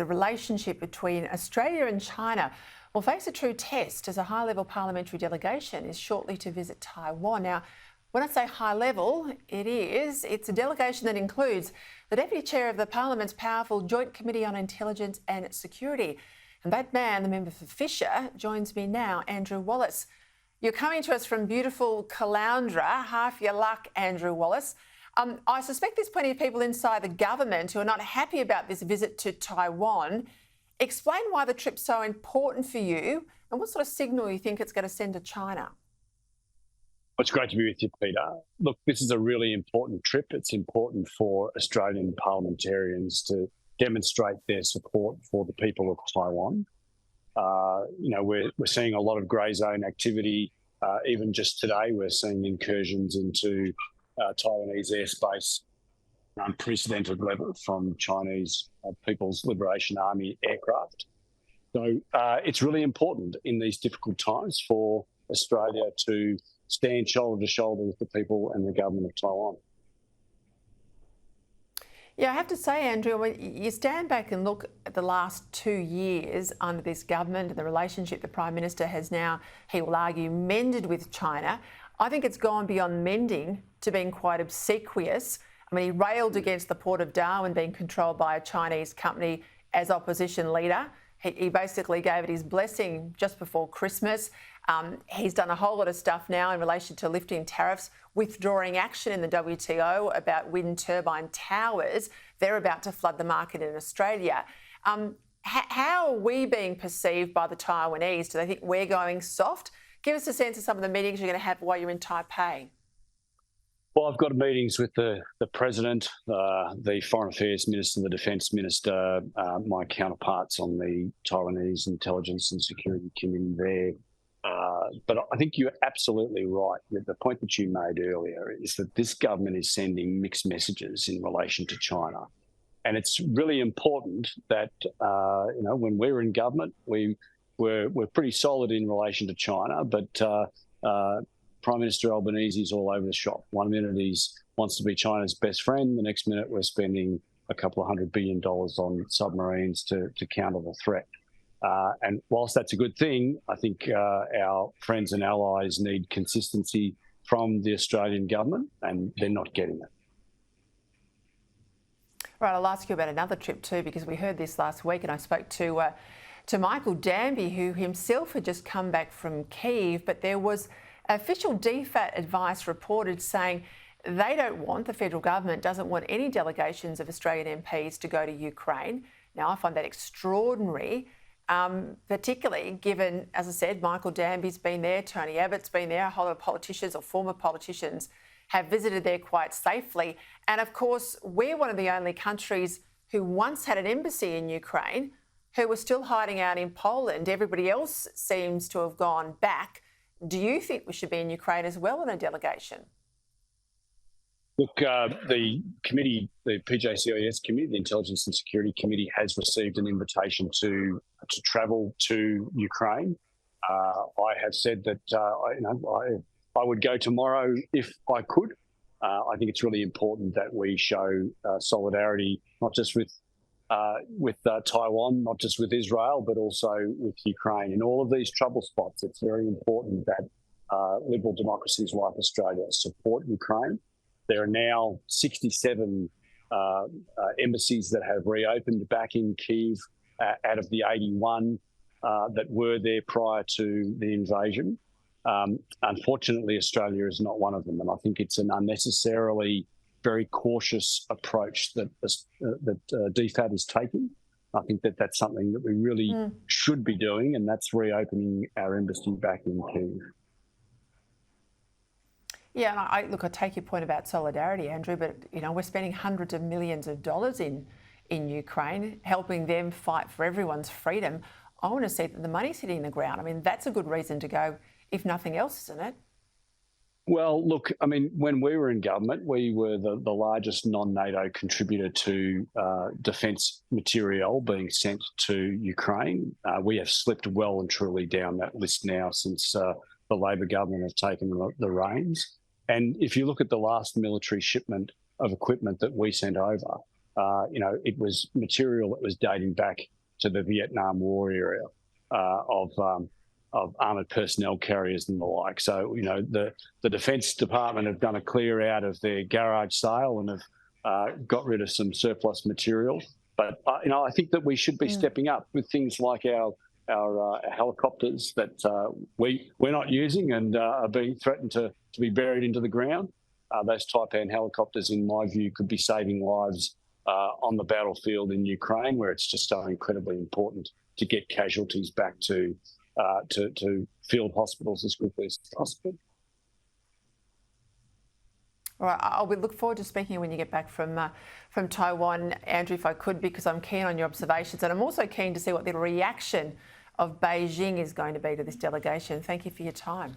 The relationship between Australia and China will face a true test as a high-level parliamentary delegation is shortly to visit Taiwan. Now, when I say high level, it's a delegation that includes the Deputy Chair of the Parliament's powerful Joint Committee on Intelligence and Security. And that man, the member for Fisher, joins me now, Andrew Wallace. You're coming to us from beautiful Caloundra, half your luck, Andrew Wallace. I suspect there's plenty of people inside the government who are not happy about this visit to Taiwan. Explain why the trip's so important for you and what sort of signal you think it's going to send to China. It's great to be with you, Peter. Look, this is a really important trip. It's important for Australian parliamentarians to demonstrate their support for the people of Taiwan. We're seeing a lot of grey zone activity. Even just today, we're seeing incursions into Taiwanese airspace, unprecedented level from Chinese People's Liberation Army aircraft. So it's really important in these difficult times for Australia to stand shoulder to shoulder with the people and the government of Taiwan. Yeah, I have to say, Andrew, when you stand back and look at the last 2 years under this government and the relationship the Prime Minister has now, he will argue, mended with China, I think it's gone beyond mending to being quite obsequious. I mean, he railed against the Port of Darwin being controlled by a Chinese company as opposition leader. He basically gave it his blessing just before Christmas. He's done a whole lot of stuff now in relation to lifting tariffs, withdrawing action in the WTO about wind turbine towers. They're about to flood the market in Australia. How are we being perceived by the Taiwanese? Do they think we're going soft? Give us a sense of some of the meetings you're going to have while you're in Taipei. Well, I've got meetings with the President, the Foreign Affairs Minister, the Defence Minister, my counterparts on the Taiwanese Intelligence and Security Committee there. But I think you're absolutely right. The point that you made earlier is that this government is sending mixed messages in relation to China. And it's really important that, when we're in government, we're pretty solid in relation to China, but Prime Minister Albanese is all over the shop. 1 minute he wants to be China's best friend. The next minute we're spending a couple of $100 billion on submarines to counter the threat. And whilst that's a good thing, I think our friends and allies need consistency from the Australian government, and they're not getting it. Right, I'll ask you about another trip too, because we heard this last week and I spoke to Michael Danby, who himself had just come back from Kyiv, but there was official DFAT advice reported saying they don't want, the federal government doesn't want any delegations of Australian MPs to go to Ukraine. Now, I find that extraordinary, particularly given, as I said, Michael Danby's been there, Tony Abbott's been there, a whole lot of politicians or former politicians have visited there quite safely. And of course, we're one of the only countries who once had an embassy in Ukraine who were still hiding out in Poland. Everybody else seems to have gone back. Do you think we should be in Ukraine as well in a delegation? Look, the committee, the PJCIS committee, the Intelligence and Security Committee, has received an invitation to travel to Ukraine. I have said that I would go tomorrow if I could. I think it's really important that we show solidarity, not just with Taiwan, not just with Israel, but also with Ukraine. In all of these trouble spots, it's very important that liberal democracies like Australia support Ukraine. There are now 67 embassies that have reopened back in Kyiv out of the 81 that were there prior to the invasion. Unfortunately, Australia is not one of them, and I think it's an unnecessarily very cautious approach that DFAT is taking. I think that that's something that we really should be doing, and that's reopening our embassy back in Kyiv. Yeah, and I take your point about solidarity, Andrew, but we're spending hundreds of millions of dollars in Ukraine, helping them fight for everyone's freedom. I want to see that the money's hitting the ground. I mean, that's a good reason to go, if nothing else, isn't it? Well, look, I mean, when we were in government, we were the largest non-NATO contributor to defence material being sent to Ukraine. We have slipped well and truly down that list now since the Labor government have taken the reins. And if you look at the last military shipment of equipment that we sent over, it was material that was dating back to the Vietnam War era of armoured personnel carriers and the like. So, the Defence Department have done a clear out of their garage sale and have got rid of some surplus material. But, I think that we should be stepping up with things like our helicopters that we're not using and are being threatened to be buried into the ground. Those Taipan helicopters, in my view, could be saving lives on the battlefield in Ukraine, where it's just so incredibly important to get casualties back to field hospitals as quickly as possible. All right, I will look forward to speaking when you get back from Taiwan, Andrew, if I could, because I'm keen on your observations, and I'm also keen to see what the reaction of Beijing is going to be to this delegation. Thank you for your time.